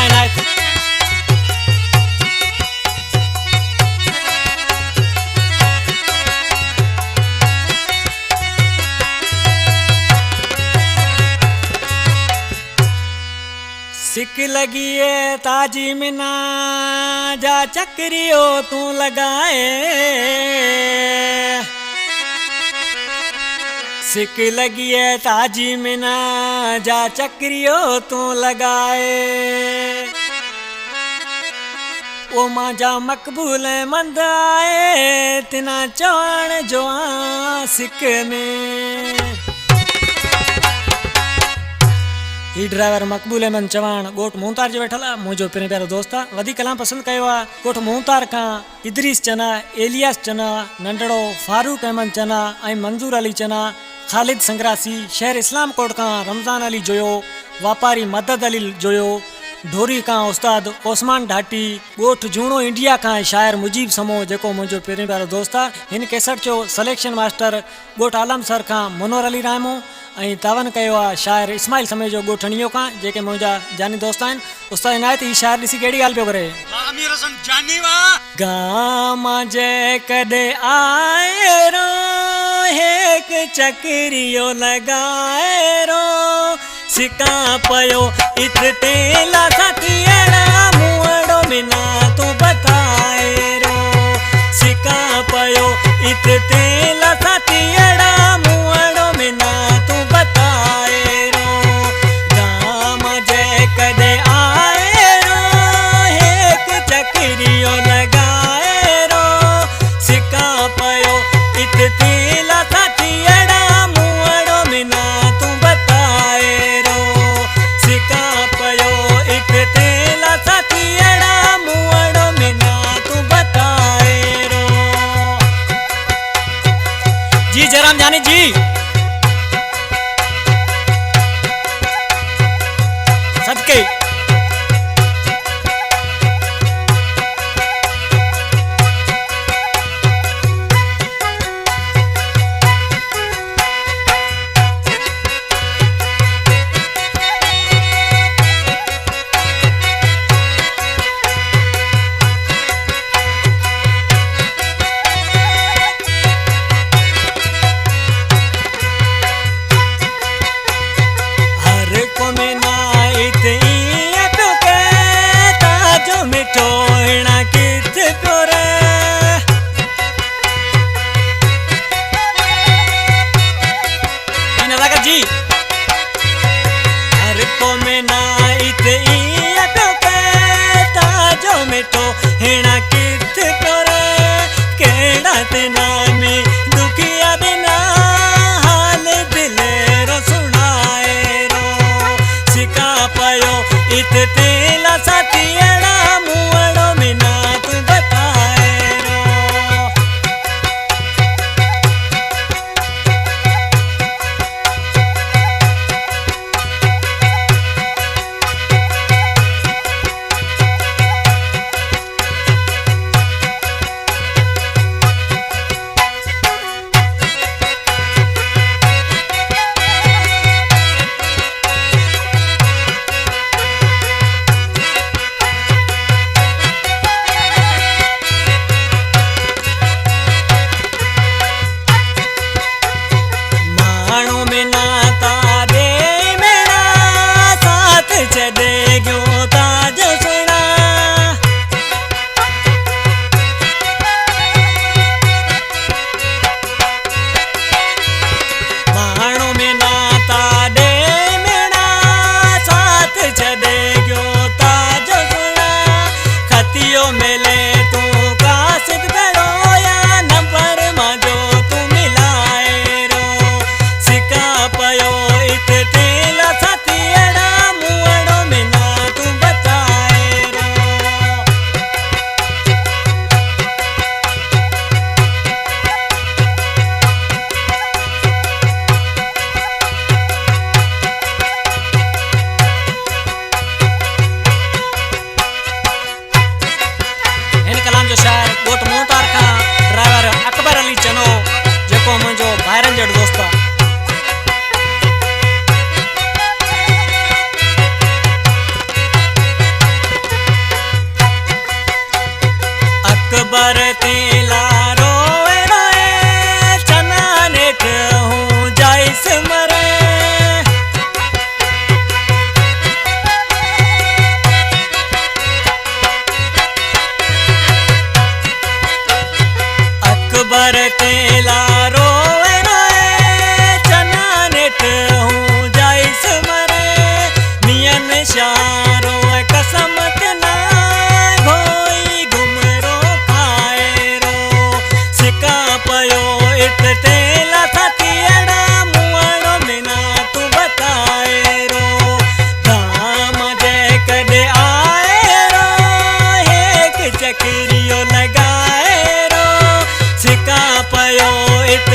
इनायत। सिक लगी है ताजी मिना जा चक्रियो तू लगाए, सिक लगी है ताजी मिना जा चक्रियो तू लगाए। ओ मां जा मकबूल मंद आए तिना चौण जो सिक में। ही ड्राइवर मकबूल अहमद चवाण गोठ मुंतार जे वेठल मुझो पिने प्यारो दोस्त वधी कलाम पसंद कयो आ। गोठ मुंतार का इदरीस चना, एलियास चना, नंढड़ो फारूक अहमद चना ऐं मंजूर अली चना, खालिद संग्रासी, शहर इस्लाम कोट का रमज़ान अली जोयो, वापारी मदद अली जोयो, ढोरी का उस्ताद ओस्मान ढाटी, गोठ जूणो इंडिया का शायर मुजीब समो जेको मुझो पिने प्यारो दोस्त हिन कैसेट जो सिलेक्शन मास्टर गोठ आलम सर का मनोहर अली रामो ऐं तावन कयो आहे शायर इस्माइल समय जो गोठणियो का जेके मुंहिंजा जानी दोस्त आहिनि। उस्ताद इनायत ही शायर ॾिसी कहिड़ी ॻाल्हि पियो करे। आमिर हसन जानी वा गाम जे कदे आए रो एक चक्रियो लगाए रो, सिका पयो इत तेला साथियड़ा मुअड़ो बिना तू बताए रो, सिका पयो इत तेला साथियड़ा मुअड़ो बिना तू बताए रो। गाम जे कदे आए रो एक चक्रियो लगाए रो, सिका पयो इत तेला साथियड़ा मुअड़ो बिना तू बताए रो, सिका पयो इत तेला साथियड़ा मुअड़ो बिना तू बताए रो। जी जयराम जानी जी सदके अकबर तेला रोए रोए चना नेठ हूँ जाइस मरे। अकबर तेला रोए रोए चना नेठ हूँ जाइस मरे। मियन शारो कसम के ना घोई घुमरो खाए रो। सिका पयो इत तेला था तियड़ा मुअणो मिना तू बताए रो। धाम जे कदे आए रो एक चक्रियो लगाए रो। सिका पयो इत